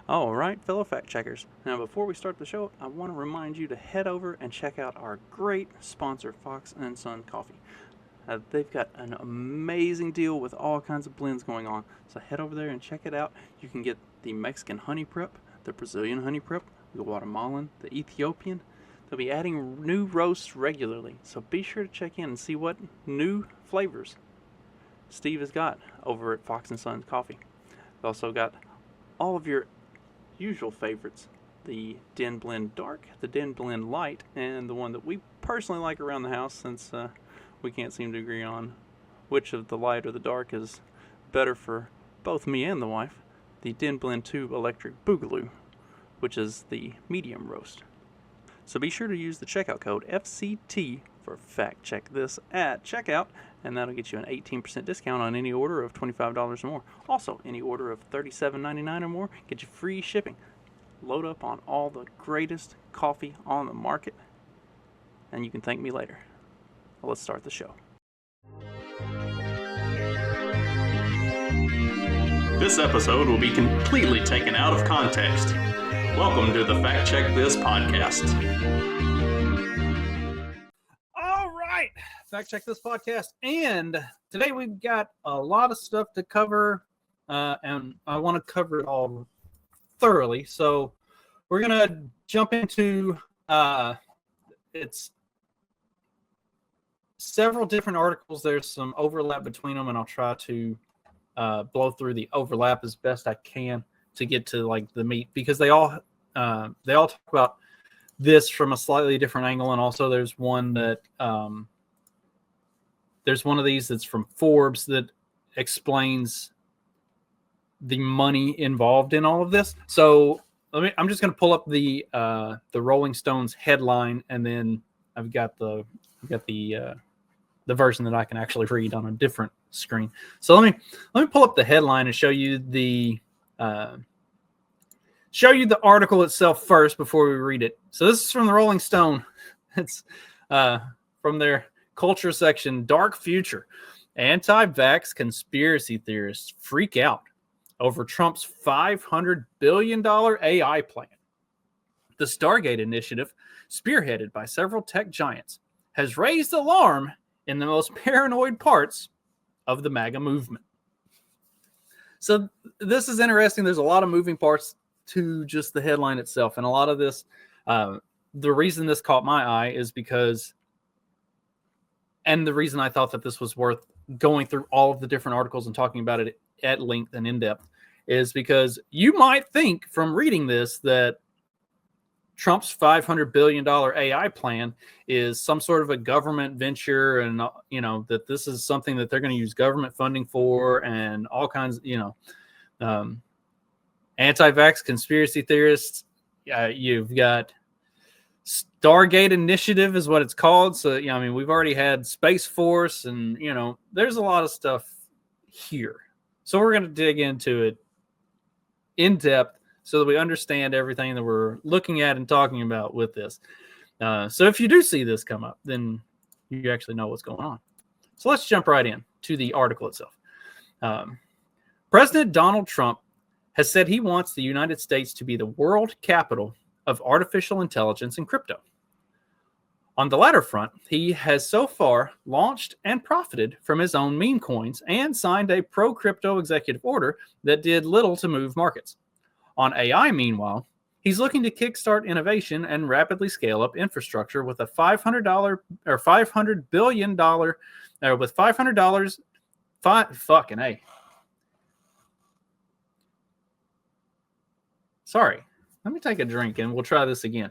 All right, fellow fact checkers. Now, before we start the show, I want to remind you to head over and check out our great sponsor, Fox and Son Coffee. They've got an amazing deal with all kinds of blends going on. So head over there and check it out. You can get the Mexican honey prep, the Brazilian honey prep, the Guatemalan, the Ethiopian. They'll be adding new roasts regularly. So be sure to check in and see what new flavors Steve has got over at Fox and Sons Coffee. They've also got all of your usual favorites, the Den Blend Dark, the Den Blend Light, and the one that we personally like around the house since we can't seem to agree on which of the light or the dark is better for both me and the wife, the Den Blend 2 Electric Boogaloo, which is the medium roast. So be sure to use the checkout code FCT for Fact Check This at checkout, and that'll get you an 18% discount on any order of $25 or more. Also, any order of $37.99 or more get you free shipping. Load up on all the greatest coffee on the market, and you can thank me later. Well, let's start the show. This episode will be completely taken out of context. Welcome to the Fact Check This podcast. All right, Fact Check This podcast. And today we've got a lot of stuff to cover, and I want to cover it all thoroughly. So we're going to jump into it's several different articles. There's some overlap between them, and I'll try to blow through the overlap as best I can to get to like the meat, because they all talk about this from a slightly different angle. And also there's one that there's one of these that's from Forbes that explains the money involved in all of this. So I'm just going to pull up the Rolling Stones headline, and then I've got the version that I can actually read on a different screen. So let me pull up the headline and show you the article itself first before we read it. So this is from the Rolling Stone. It's from their culture section. Dark future. Anti-vax conspiracy theorists freak out over Trump's $500 billion AI plan. The Stargate Initiative, spearheaded by several tech giants, has raised alarm in the most paranoid parts of the MAGA movement. So this is interesting. There's a lot of moving parts to just the headline itself. And a lot of this, the reason this caught my eye is because, and the reason I thought that this was worth going through all of the different articles and talking about it at length and in depth, is because you might think from reading this that Trump's $500 billion AI plan is some sort of a government venture, and that this is something that they're going to use government funding for, and all kinds, anti-vax conspiracy theorists. You've got Stargate Initiative is what it's called. So we've already had Space Force, and there's a lot of stuff here. So we're going to dig into it in depth, so that we understand everything that we're looking at and talking about with this. So if you do see this come up, then you actually know what's going on. So let's jump right in to the article itself. President Donald Trump has said he wants the United States to be the world capital of artificial intelligence and crypto. On the latter front, he has so far launched and profited from his own meme coins and signed a pro-crypto executive order that did little to move markets. On AI, meanwhile, he's looking to kickstart innovation and rapidly scale up infrastructure with a $500 billion, with $500, fucking A. Sorry, let me take a drink and we'll try this again.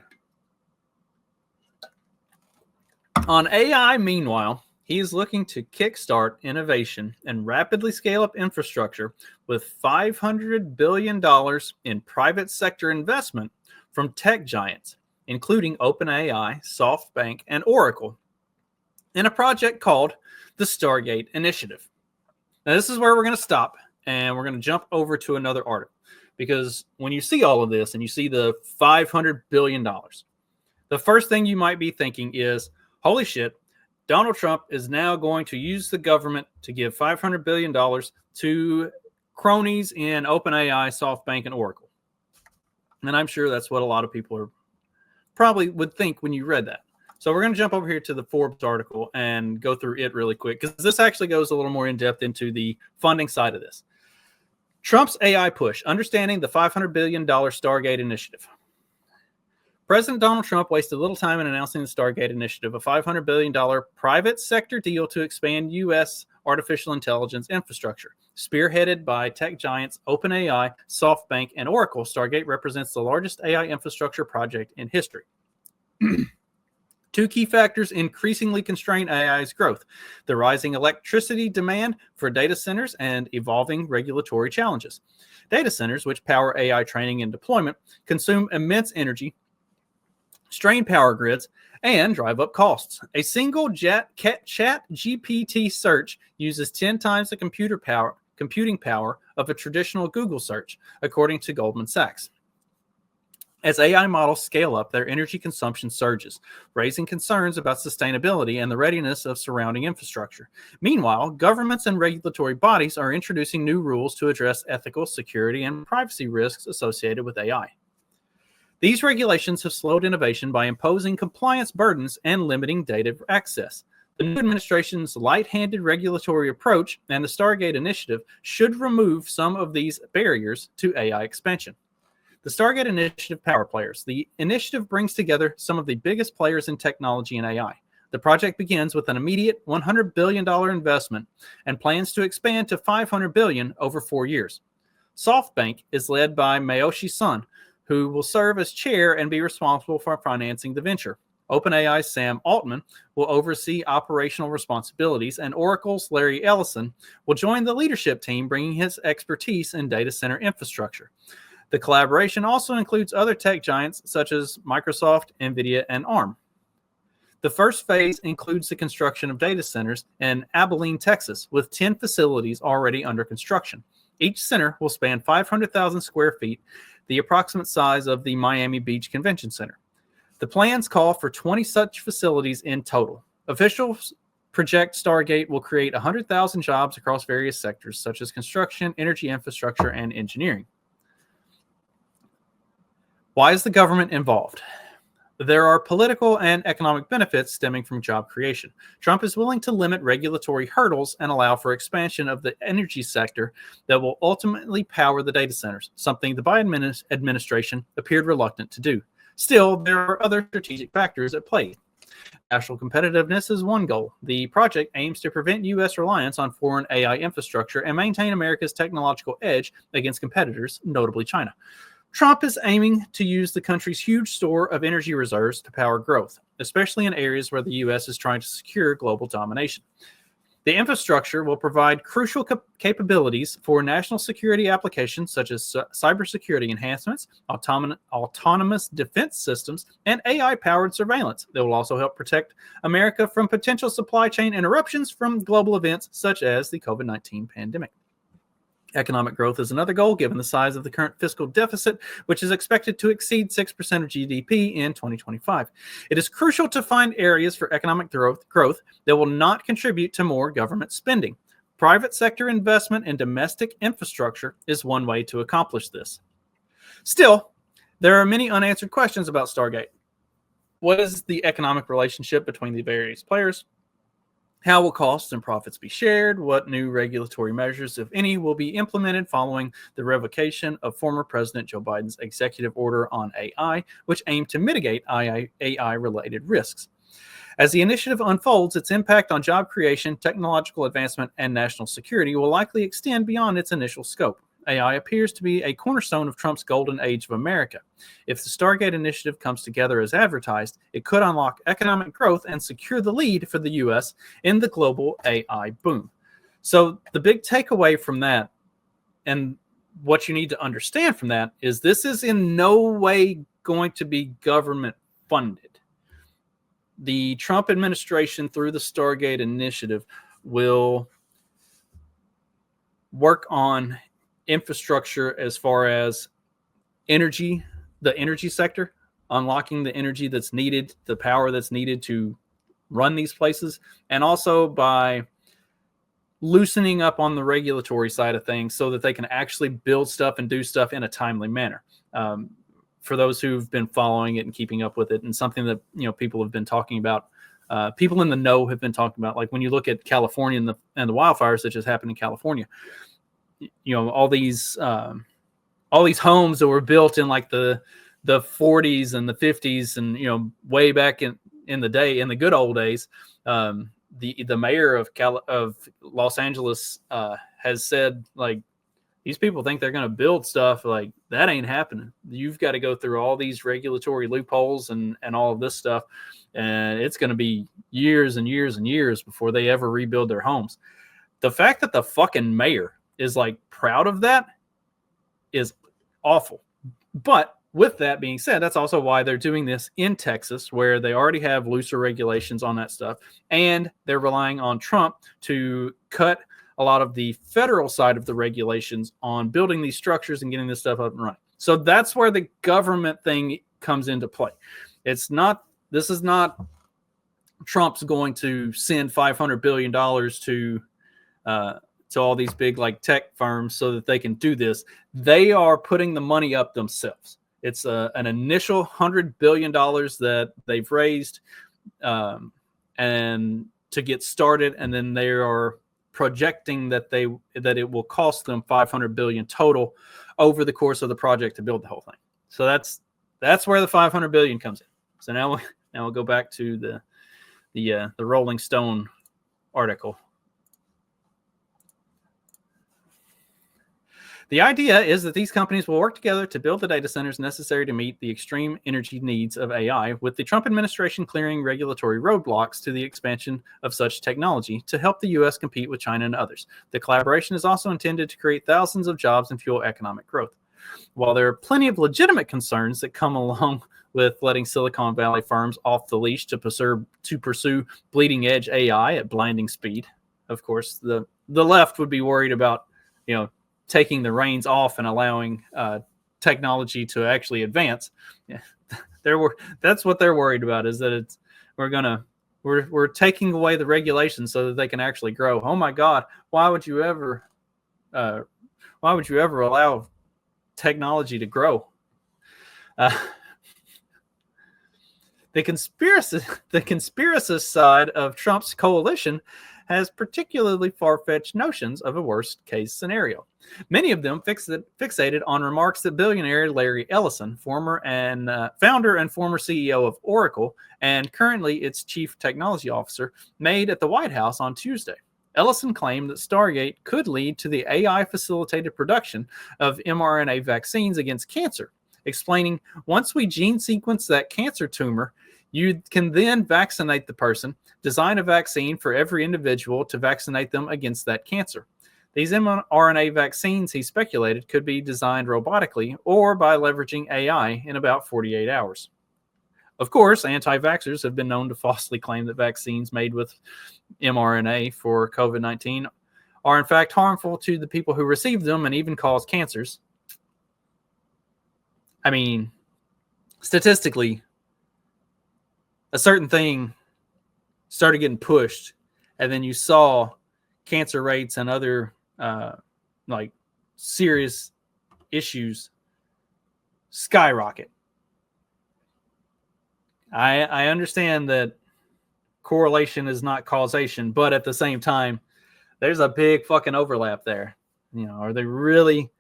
On AI, meanwhile, he is looking to kickstart innovation and rapidly scale up infrastructure with $500 billion in private sector investment from tech giants, including OpenAI, SoftBank, and Oracle, in a project called the Stargate Initiative. Now, this is where we're going to stop, and we're going to jump over to another article, because when you see all of this and you see the $500 billion, the first thing you might be thinking is, holy shit, Donald Trump is now going to use the government to give $500 billion to cronies in OpenAI, SoftBank, and Oracle. And I'm sure that's what a lot of people are probably would think when you read that. So we're going to jump over here to the Forbes article and go through it really quick, because this actually goes a little more in depth into the funding side of this. Trump's AI push, understanding the $500 billion Stargate Initiative. President Donald Trump wasted little time in announcing the Stargate Initiative, a $500 billion private sector deal to expand U.S. artificial intelligence infrastructure. Spearheaded by tech giants OpenAI, SoftBank, and Oracle, Stargate represents the largest AI infrastructure project in history. Two key factors increasingly constrain AI's growth: the rising electricity demand for data centers and evolving regulatory challenges. Data centers, which power AI training and deployment, consume immense energy, strain power grids, and drive up costs. A single chat GPT search uses 10 times the computing power of a traditional Google search, according to Goldman Sachs. As AI models scale up, their energy consumption surges, raising concerns about sustainability and the readiness of surrounding infrastructure. Meanwhile, governments and regulatory bodies are introducing new rules to address ethical, security, and privacy risks associated with AI. These regulations have slowed innovation by imposing compliance burdens and limiting data access. The new administration's light-handed regulatory approach and the Stargate Initiative should remove some of these barriers to AI expansion. The Stargate Initiative power players. The initiative brings together some of the biggest players in technology and AI. The project begins with an immediate $100 billion investment and plans to expand to $500 billion over 4 years. SoftBank is led by Mayoshi Son, who will serve as chair and be responsible for financing the venture. OpenAI's Sam Altman will oversee operational responsibilities, and Oracle's Larry Ellison will join the leadership team, bringing his expertise in data center infrastructure. The collaboration also includes other tech giants such as Microsoft, NVIDIA, and ARM. The first phase includes the construction of data centers in Abilene, Texas, with 10 facilities already under construction. Each center will span 500,000 square feet, the approximate size of the Miami Beach Convention Center. The plans call for 20 such facilities in total. Officials project Stargate will create 100,000 jobs across various sectors, such as construction, energy infrastructure, and engineering. Why is the government involved? There are political and economic benefits stemming from job creation. Trump is willing to limit regulatory hurdles and allow for expansion of the energy sector that will ultimately power the data centers, something the Biden administration appeared reluctant to do. Still, there are other strategic factors at play. National competitiveness is one goal. The project aims to prevent U.S. reliance on foreign AI infrastructure and maintain America's technological edge against competitors, notably China. Trump is aiming to use the country's huge store of energy reserves to power growth, especially in areas where the U.S. is trying to secure global domination. The infrastructure will provide crucial capabilities for national security applications such as cybersecurity enhancements, autonomous defense systems, and AI-powered surveillance. They will also help protect America from potential supply chain interruptions from global events such as the COVID-19 pandemic. Economic growth is another goal, given the size of the current fiscal deficit, which is expected to exceed 6% of GDP in 2025. It is crucial to find areas for economic growth that will not contribute to more government spending. Private sector investment in domestic infrastructure is one way to accomplish this. Still, there are many unanswered questions about Stargate. What is the economic relationship between the various players? How will costs and profits be shared? What new regulatory measures, if any, will be implemented following the revocation of former President Joe Biden's executive order on AI, which aimed to mitigate AI-related risks? As the initiative unfolds, its impact on job creation, technological advancement, and national security will likely extend beyond its initial scope. AI appears to be a cornerstone of Trump's golden age of America. If the Stargate Initiative comes together as advertised, it could unlock economic growth and secure the lead for the U.S. in the global AI boom. So the big takeaway from that, and what you need to understand from that, is this is in no way going to be government funded. The Trump administration, through the Stargate Initiative, will work on infrastructure as far as energy, the energy sector, unlocking the energy that's needed, the power that's needed to run these places, and also by loosening up on the regulatory side of things so that they can actually build stuff and do stuff in a timely manner. for those who've been following it and keeping up with it, and something that people have been talking about. People in the know have been talking about, like when you look at California and the wildfires that just happened in California. All these homes that were built in like the 40s and the 50s, and way back in the day, in the good old days. The mayor of Los Angeles has said, like, these people think they're going to build stuff, like that ain't happening. You've got to go through all these regulatory loopholes and all of this stuff, and it's going to be years and years and years before they ever rebuild their homes. The fact that the fucking mayor is like proud of that is awful. But with that being said, that's also why they're doing this in Texas, where they already have looser regulations on that stuff, and they're relying on Trump to cut a lot of the federal side of the regulations on building these structures and getting this stuff up and running. So that's where the government thing comes into play. This is not Trump's going to send $500 billion to all these big like tech firms so that they can do this. They are putting the money up themselves. It's an initial $100 billion that they've raised and to get started, and then they are projecting that it will cost them $500 billion total over the course of the project to build the whole thing. So that's where the $500 billion comes in. So now we'll go back to the Rolling Stone article. The idea is that these companies will work together to build the data centers necessary to meet the extreme energy needs of AI, with the Trump administration clearing regulatory roadblocks to the expansion of such technology to help the U.S. compete with China and others. The collaboration is also intended to create thousands of jobs and fuel economic growth. While there are plenty of legitimate concerns that come along with letting Silicon Valley firms off the leash to pursue bleeding-edge AI at blinding speed, of course, the left would be worried about, taking the reins off and allowing technology to actually advance. Yeah. That's what they're worried about, is that we're taking away the regulations so that they can actually grow. Oh my God, why would you ever allow technology to grow? The conspiracist side of Trump's coalition has particularly far-fetched notions of a worst-case scenario. Many of them fixated on remarks that billionaire Larry Ellison, founder and former CEO of Oracle, and currently its chief technology officer, made at the White House on Tuesday. Ellison claimed that Stargate could lead to the AI-facilitated production of mRNA vaccines against cancer, explaining, once we gene sequence that cancer tumor, you can then vaccinate the person, design a vaccine for every individual to vaccinate them against that cancer. These mRNA vaccines, he speculated, could be designed robotically or by leveraging AI in about 48 hours. Of course, anti-vaxxers have been known to falsely claim that vaccines made with mRNA for COVID-19 are in fact harmful to the people who receive them and even cause cancers. I mean, statistically, a certain thing started getting pushed, and then you saw cancer rates and other like serious issues skyrocket. I understand that correlation is not causation, but at the same time, there's a big fucking overlap there. Are they really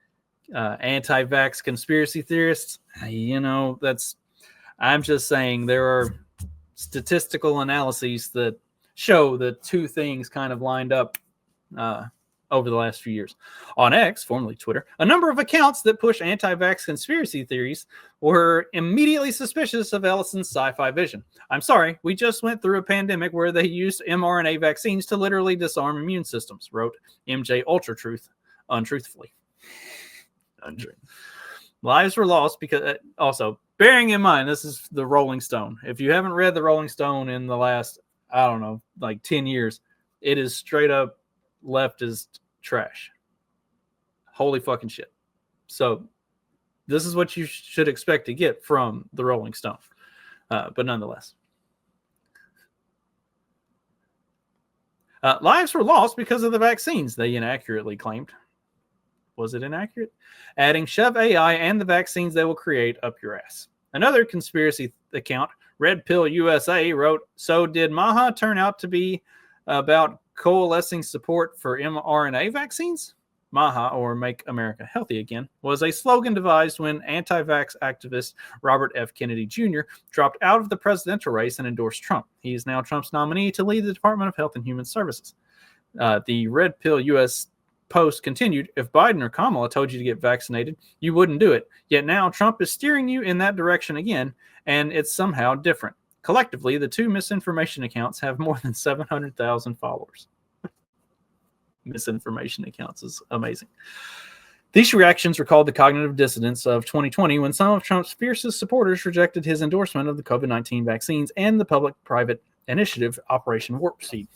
anti-vax conspiracy theorists? I'm just saying there are statistical analyses that show that two things kind of lined up over the last few years. On X, formerly Twitter, a number of accounts that push anti-vax conspiracy theories were immediately suspicious of Ellison's sci-fi vision. I'm sorry, we just went through a pandemic where they used mRNA vaccines to literally disarm immune systems, wrote MJ Ultra Truth untruthfully. Lives were lost because, also, bearing in mind, this is the Rolling Stone. If you haven't read the Rolling Stone in the last, 10 years, it is straight up leftist trash. Holy fucking shit. So this is what you should expect to get from the Rolling Stone. But nonetheless. Lives were lost because of the vaccines, they inaccurately claimed. Was it inaccurate? Adding shove AI and the vaccines they will create up your ass. Another conspiracy account, Red Pill USA, wrote, so did MAGA turn out to be about coalescing support for mRNA vaccines? MAGA, or Make America Healthy Again, was a slogan devised when anti-vax activist Robert F. Kennedy Jr. dropped out of the presidential race and endorsed Trump. He is now Trump's nominee to lead the Department of Health and Human Services. The Red Pill US post continued, if Biden or Kamala told you to get vaccinated, you wouldn't do it. Yet now Trump is steering you in that direction again, and it's somehow different. Collectively, the two misinformation accounts have more than 700,000 followers. Misinformation accounts is amazing. These reactions recalled the cognitive dissonance of 2020 when some of Trump's fiercest supporters rejected his endorsement of the COVID-19 vaccines and the public-private initiative Operation Warp Speed,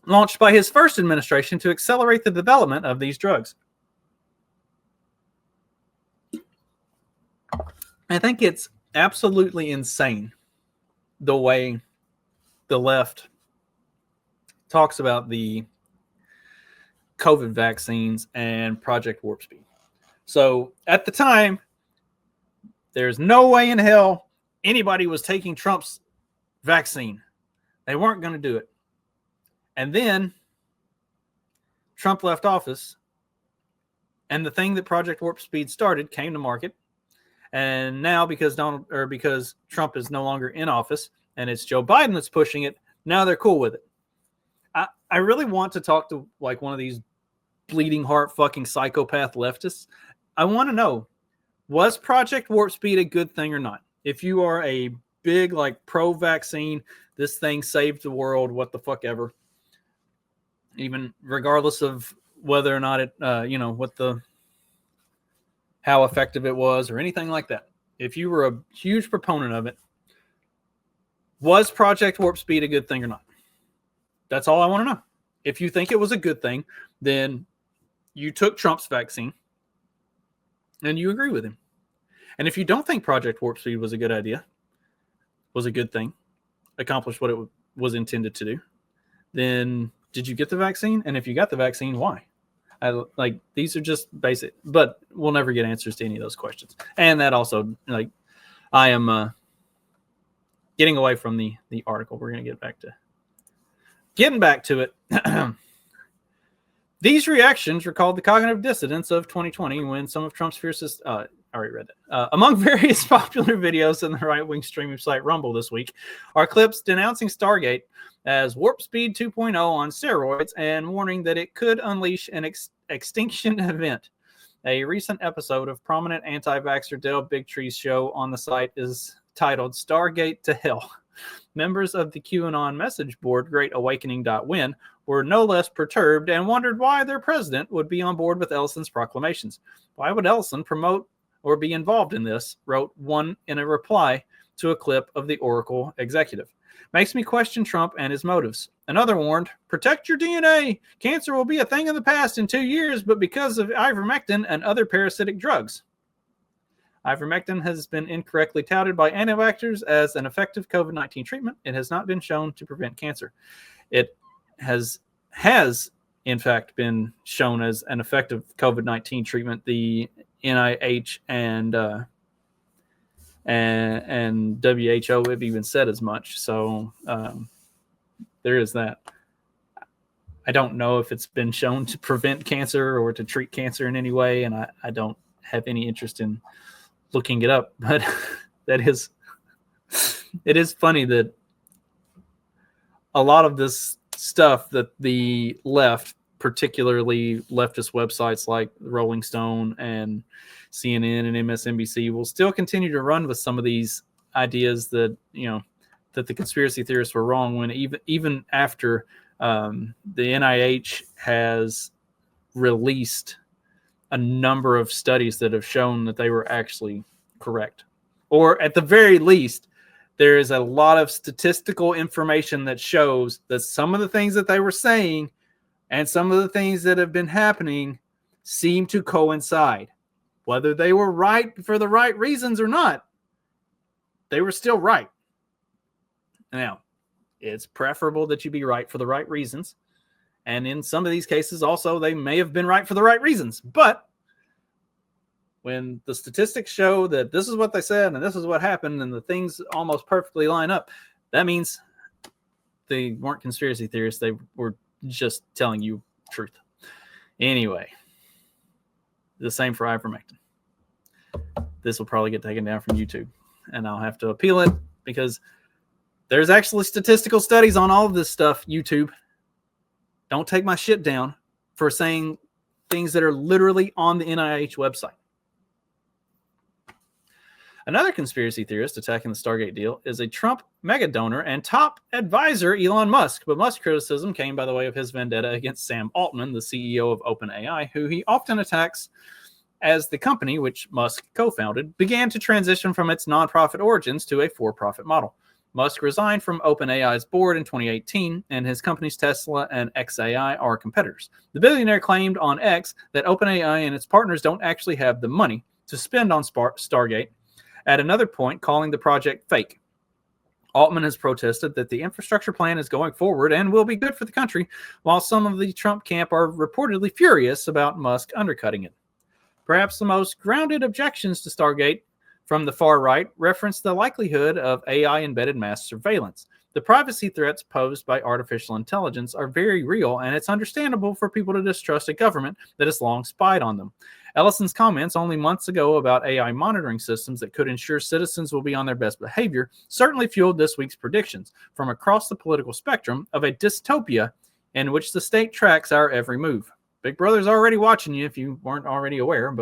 launched by his first administration to accelerate the development of these drugs. I think it's absolutely insane the way the left talks about the COVID vaccines and Project Warp Speed. So at the time, there's no way in hell anybody was taking Trump's vaccine. They weren't going to do it. And then Trump left office, and the thing that Project Warp Speed started came to market. And now because Trump is no longer in office and it's Joe Biden that's pushing it, now they're cool with it. I really want to talk to like one of these bleeding heart fucking psychopath leftists. I want to know, was Project Warp Speed a good thing or not? If you are a big like pro-vaccine, this thing saved the world, what the fuck ever. Even regardless of whether or not it, how effective it was or anything like that. If you were a huge proponent of it, was Project Warp Speed a good thing or not? That's all I want to know. If you think it was a good thing, then you took Trump's vaccine and you agree with him. And if you don't think Project Warp Speed was a good idea, was a good thing, accomplished what it was intended to do, then did you get the vaccine? And if you got the vaccine, why? These are just basic, but we'll never get answers to any of those questions. And that also, I am getting away from the article. We're going to getting back to it. These reactions recalled the cognitive dissonance of 2020 when some of Trump's fiercest, I already read that. Among various popular videos in the right-wing streaming site Rumble this week are clips denouncing Stargate as Warp Speed 2.0 on steroids and warning that it could unleash an extinction event. A recent episode of prominent anti-vaxxer Dale Bigtree's show on the site is titled Stargate to Hell. Members of the QAnon message board GreatAwakening.win were no less perturbed and wondered why their president would be on board with Ellison's proclamations. Why would Ellison promote or be involved in this, wrote one in a reply to a clip of the Oracle executive. Makes me question Trump and his motives. Another warned, protect your DNA. Cancer will be a thing of the past in 2 years, but because of ivermectin and other parasitic drugs. Ivermectin has been incorrectly touted by anti-vaxxers as an effective COVID-19 treatment. It has not been shown to prevent cancer. It has in fact been shown as an effective COVID-19 treatment. The NIH and WHO have even said as much. So there is that. I don't know if it's been shown to prevent cancer or to treat cancer in any way, and I don't have any interest in looking it up. But it is funny that a lot of this stuff that the left, particularly leftist websites like Rolling Stone and CNN and MSNBC, will still continue to run with some of these ideas that, that the conspiracy theorists were wrong, when even after the NIH has released a number of studies that have shown that they were actually correct. Or at the very least, there is a lot of statistical information that shows that some of the things that they were saying and some of the things that have been happening seem to coincide. Whether they were right for the right reasons or not, they were still right. Now, it's preferable that you be right for the right reasons. And in some of these cases, also, they may have been right for the right reasons. But when the statistics show that this is what they said and this is what happened and the things almost perfectly line up, that means they weren't conspiracy theorists. They were just telling you truth. Anyway, the same for ivermectin. This will probably get taken down from YouTube, and I'll have to appeal it because there's actually statistical studies on all of this stuff. YouTube, don't take my shit down for saying things that are literally on the NIH website. Another conspiracy theorist attacking the Stargate deal is a Trump mega donor and top advisor, Elon Musk. But Musk's criticism came by the way of his vendetta against Sam Altman, the CEO of OpenAI, who he often attacks as the company, which Musk co-founded, began to transition from its nonprofit origins to a for-profit model. Musk resigned from OpenAI's board in 2018, and his companies Tesla and xAI are competitors. The billionaire claimed on X that OpenAI and its partners don't actually have the money to spend on Stargate, at another point calling the project fake. Altman has protested that the infrastructure plan is going forward and will be good for the country, while some of the Trump camp are reportedly furious about Musk undercutting it. Perhaps the most grounded objections to Stargate from the far right reference the likelihood of AI-embedded mass surveillance. The privacy threats posed by artificial intelligence are very real, and it's understandable for people to distrust a government that has long spied on them. Ellison's comments only months ago about AI monitoring systems that could ensure citizens will be on their best behavior certainly fueled this week's predictions from across the political spectrum of a dystopia in which the state tracks our every move. Big Brother's already watching you if you weren't already aware,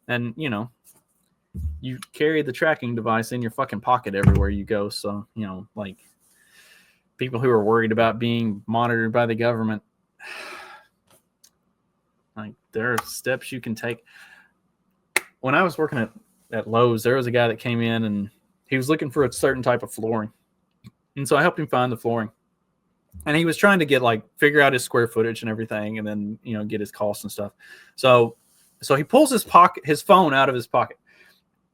and you know, you carry the tracking device in your fucking pocket everywhere you go. So, you know, like people who are worried about being monitored by the government, like there are steps you can take. When I was working at Lowe's, there was a guy that came in and he was looking for a certain type of flooring. And so I helped him find the flooring. And he was trying to figure out his square footage and everything, and then, you know, get his costs and stuff. So he pulls his phone out of his pocket,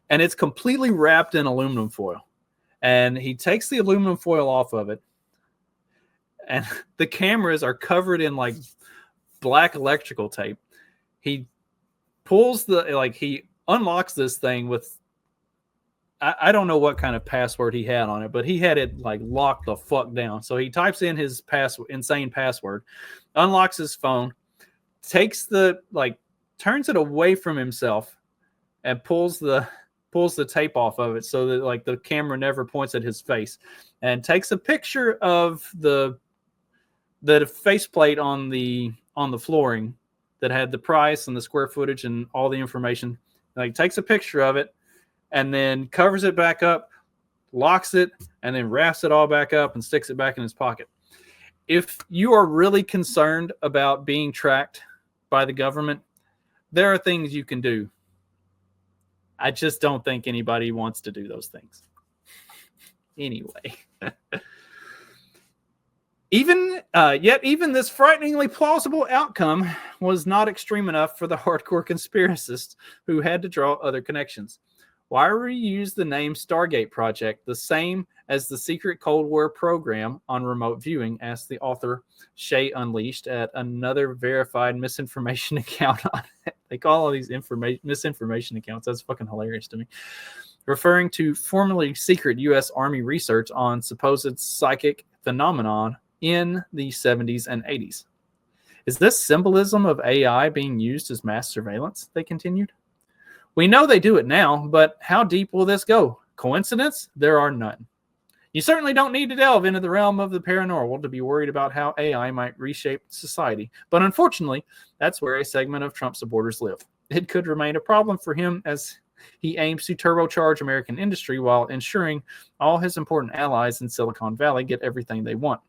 and it's completely wrapped in aluminum foil. And he takes the aluminum foil off of it, and the cameras are covered in like black electrical tape. He pulls he unlocks this thing with, I don't know what kind of password he had on it, but he had it like locked the fuck down. So he types in his insane password, unlocks his phone, takes turns it away from himself and pulls the tape off of it so that the camera never points at his face, and takes a picture of the faceplate on the flooring that had the price and the square footage and all the information. Takes a picture of it and then covers it back up, locks it, and then wraps it all back up and sticks it back in his pocket. If you are really concerned about being tracked by the government, there are things you can do. I just don't think anybody wants to do those things. Anyway. Even this frighteningly plausible outcome was not extreme enough for the hardcore conspiracists who had to draw other connections. Why reuse the name Stargate Project, the same as the secret Cold War program on remote viewing, asked the author Shay Unleashed at another verified misinformation account on it. They call all these misinformation accounts. That's fucking hilarious to me. Referring to formerly secret U.S. Army research on supposed psychic phenomenon in the 70s and 80s. Is this symbolism of AI being used as mass surveillance? They continued. We know they do it now, but how deep will this go? Coincidence? There are none. You certainly don't need to delve into the realm of the paranormal to be worried about how AI might reshape society. But unfortunately, that's where a segment of Trump supporters live. It could remain a problem for him as he aims to turbocharge American industry while ensuring all his important allies in Silicon Valley get everything they want.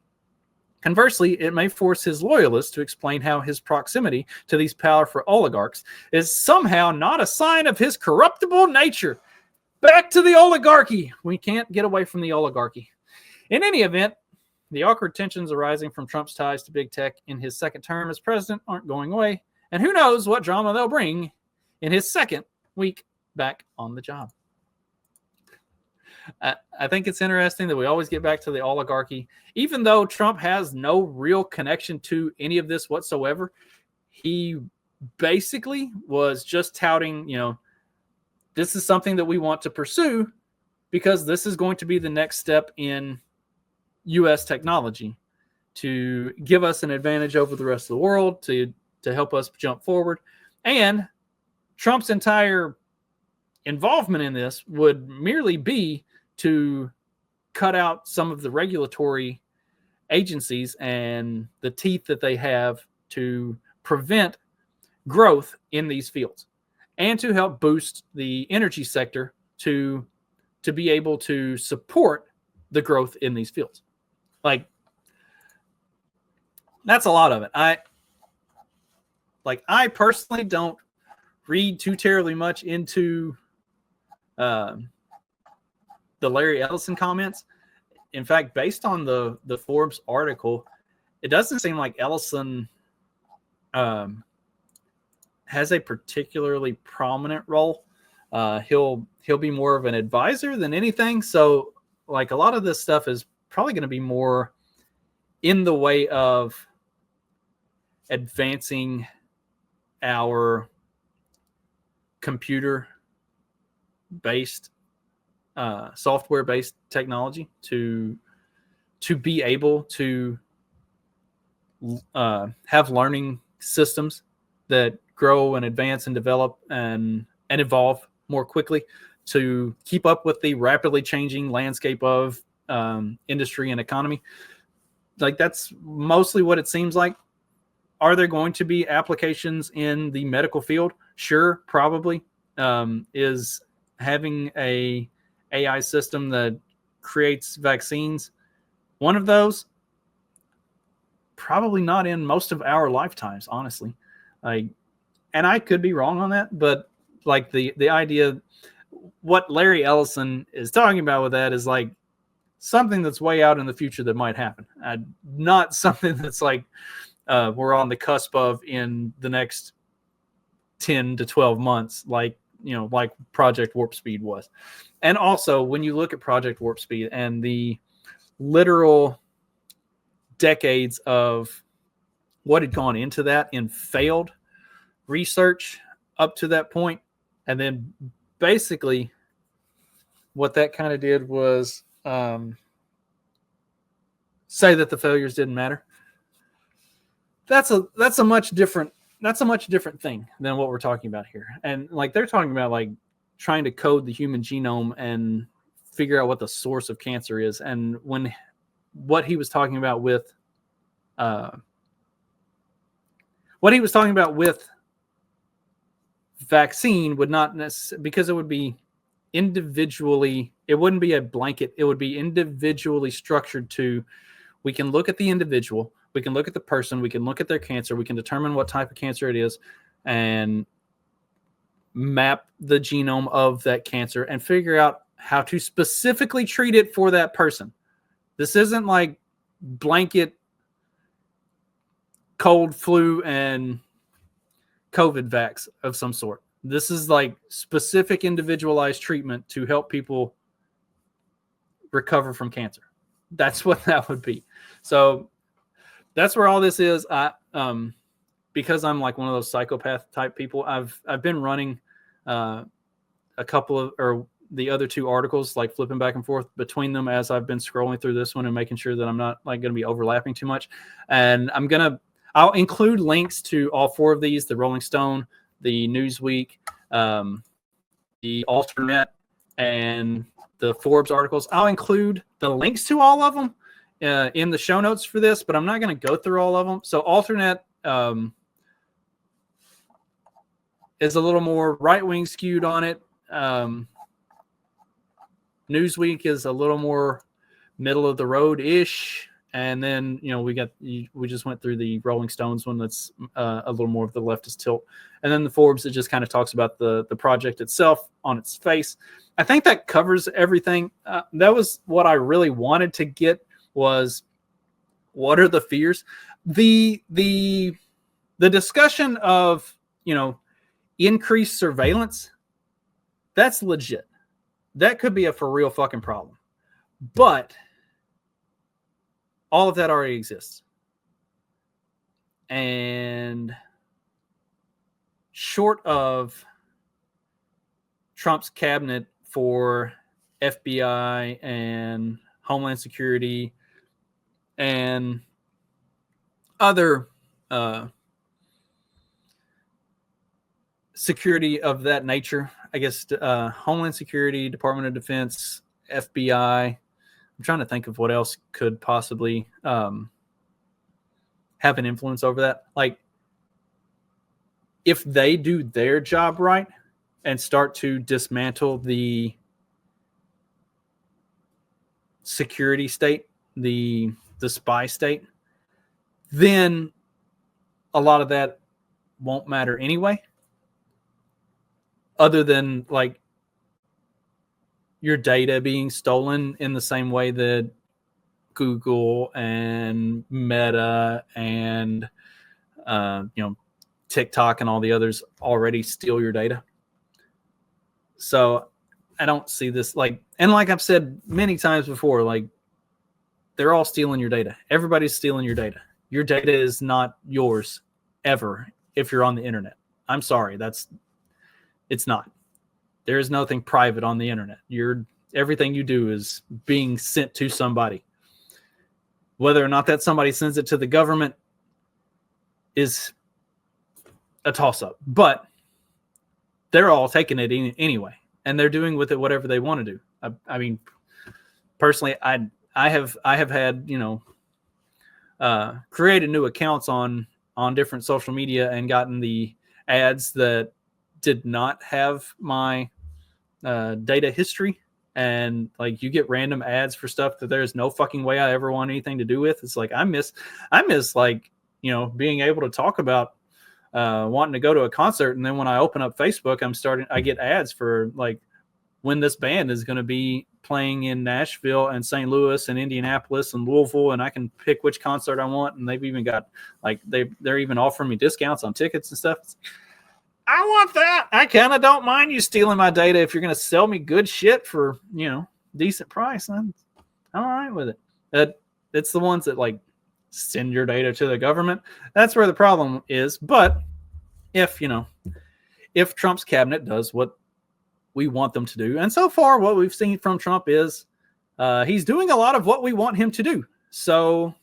Conversely, it may force his loyalists to explain how his proximity to these powerful oligarchs is somehow not a sign of his corruptible nature. Back to the oligarchy. We can't get away from the oligarchy. In any event, the awkward tensions arising from Trump's ties to big tech in his second term as president aren't going away, and who knows what drama they'll bring in his second week back on the job. I think it's interesting that we always get back to the oligarchy. Even though Trump has no real connection to any of this whatsoever, he basically was just touting, this is something that we want to pursue because this is going to be the next step in U.S. technology to give us an advantage over the rest of the world, to help us jump forward. And Trump's entire involvement in this would merely be to cut out some of the regulatory agencies and the teeth that they have to prevent growth in these fields, and to help boost the energy sector to be able to support the growth in these fields. Like, that's a lot of it. I personally don't read too terribly much into the Larry Ellison comments. In fact, based on the Forbes article, it doesn't seem like Ellison has a particularly prominent role. He'll be more of an advisor than anything. So, like, a lot of this stuff is probably going to be more in the way of advancing our computer-based, software-based technology to be able to have learning systems that grow and advance and develop and evolve more quickly to keep up with the rapidly changing landscape of industry and economy. Like, that's mostly what it seems like. Are there going to be applications in the medical field? Sure, probably. Is having a AI system that creates vaccines one of those? Probably not in most of our lifetimes, honestly. And I could be wrong on that, but like the idea, what Larry Ellison is talking about with that is like something that's way out in the future that might happen. Not something that's like we're on the cusp of in the next 10 to 12 months, like Project Warp Speed was. And also, when you look at Project Warp Speed and the literal decades of what had gone into that in failed research up to that point, and then basically what that kind of did was say that the failures didn't matter. That's a much different thing than what we're talking about here. And like, they're talking about like trying to code the human genome and figure out what the source of cancer is. And what he was talking about with vaccine would not necessarily, because it would be individually, it wouldn't be a blanket, it would be individually structured to, we can look at the individual, we can look at the person, we can look at their cancer, we can determine what type of cancer it is and map the genome of that cancer and figure out how to specifically treat it for that person. This isn't like blanket cold, flu, and COVID vax of some sort. This is like specific individualized treatment to help people recover from cancer. That's what that would be. So that's where all this is. Because I'm like one of those psychopath type people, I've been running a couple of, or the other two articles, like flipping back and forth between them as I've been scrolling through this one and making sure that I'm not like going to be overlapping too much. And I'll include links to all four of these: the Rolling Stone, the Newsweek, the Alternate, and the Forbes articles. I'll include the links to all of them in the show notes for this, but I'm not going to go through all of them. So Alternate is a little more right-wing skewed on it. Newsweek is a little more middle of the road-ish. And then, we just went through the Rolling Stones one that's a little more of the leftist tilt. And then the Forbes, it just kind of talks about the project itself on its face. I think that covers everything. That was what I really wanted to get, was what are the fears? The discussion of, increased surveillance, that's legit. That could be a for real fucking problem. But all of that already exists. And short of Trump's cabinet for FBI and Homeland Security and other security of that nature. I guess Homeland Security, Department of Defense, FBI. I'm trying to think of what else could possibly have an influence over that. Like, if they do their job right and start to dismantle the security state, the spy state, then a lot of that won't matter anyway. Other than like your data being stolen in the same way that Google and Meta and TikTok and all the others already steal your data. So I don't see this and like I've said many times before, like, they're all stealing your data. Everybody's stealing your data. Your data is not yours ever if you're on the internet. I'm sorry, it's not. There is nothing private on the internet. Everything you do is being sent to somebody. Whether or not that somebody sends it to the government is a toss-up. But they're all taking it anyway, and they're doing with it whatever they want to do. I mean, personally, I have had created new accounts on different social media and gotten the ads that did not have my data history, and like you get random ads for stuff that there's no fucking way I ever want anything to do with. It's like I miss like being able to talk about wanting to go to a concert, and then when I open up Facebook, I get ads for like when this band is going to be playing in Nashville and St. Louis and Indianapolis and Louisville, and I can pick which concert I want, and they've even got like they're even offering me discounts on tickets and stuff. I want that. I kind of don't mind you stealing my data if you're going to sell me good shit for, decent price. I'm all right with it. It's the ones that like send your data to the government. That's where the problem is. But if Trump's cabinet does what we want them to do, and so far what we've seen from Trump is he's doing a lot of what we want him to do. So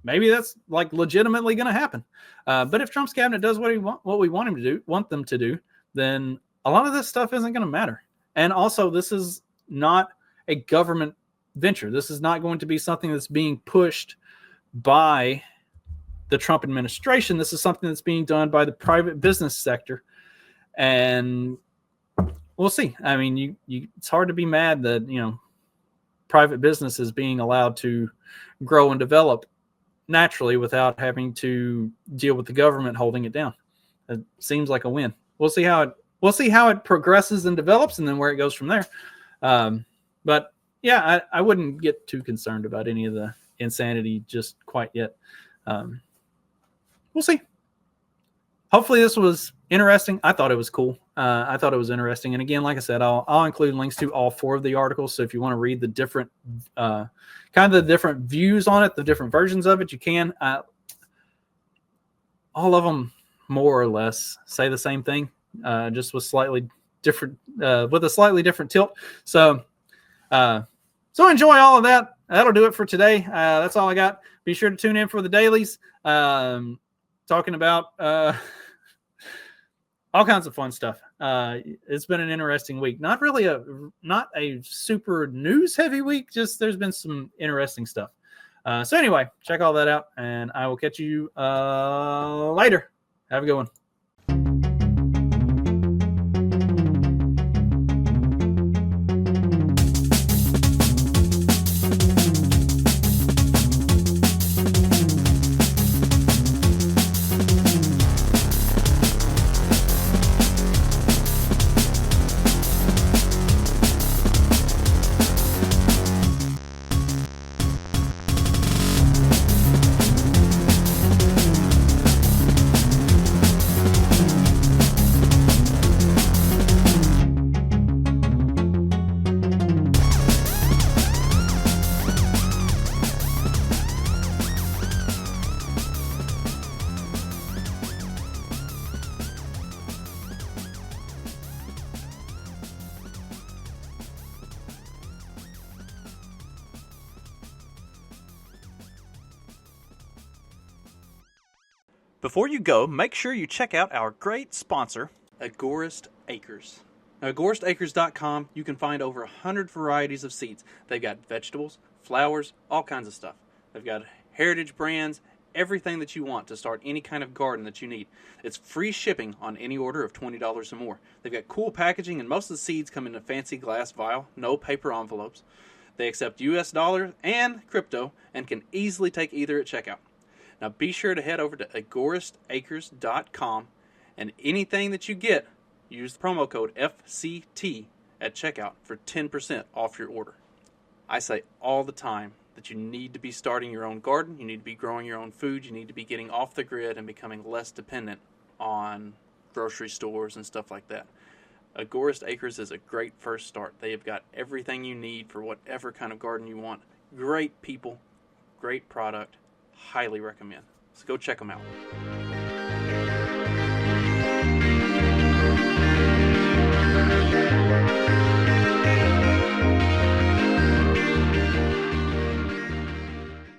maybe that's like legitimately going to happen. But if Trump's cabinet does what we want them to do, then a lot of this stuff isn't going to matter. And also, this is not a government venture. This is not going to be something that's being pushed by the Trump administration. This is something that's being done by the private business sector. And we'll see. I mean, it's hard to be mad that, private business is being allowed to grow and develop naturally without having to deal with the government holding it down. It seems like a win. We'll see how it progresses and develops, and then where it goes from there. But yeah, I wouldn't get too concerned about any of the insanity just quite yet. We'll see. Hopefully this was interesting. I thought it was cool. I thought it was interesting. And again, like I said, I'll include links to all 4 of the articles. So if you want to read the different, kind of the different views on it, the different versions of it, you can. All of them more or less say the same thing, just with slightly different, with a slightly different tilt. So enjoy all of that. That'll do it for today. That's all I got. Be sure to tune in for the dailies. Talking about all kinds of fun stuff. It's been an interesting week. Not a super news heavy week. Just there's been some interesting stuff. So anyway, check all that out, and I will catch you later. Have a good one. Before you go, make sure you check out our great sponsor, Agorist Acres. Now, agoristacres.com, you can find over 100 varieties of seeds. They've got vegetables, flowers, all kinds of stuff. They've got heritage brands, everything that you want to start any kind of garden that you need. It's free shipping on any order of $20 or more. They've got cool packaging, and most of the seeds come in a fancy glass vial, no paper envelopes. They accept US dollars and crypto and can easily take either at checkout. Now be sure to head over to agoristacres.com, and anything that you get, use the promo code FCT at checkout for 10% off your order. I say all the time that you need to be starting your own garden, you need to be growing your own food, you need to be getting off the grid and becoming less dependent on grocery stores and stuff like that. Agorist Acres is a great first start. They have got everything you need for whatever kind of garden you want. Great people, great product, highly recommend. So go check them out.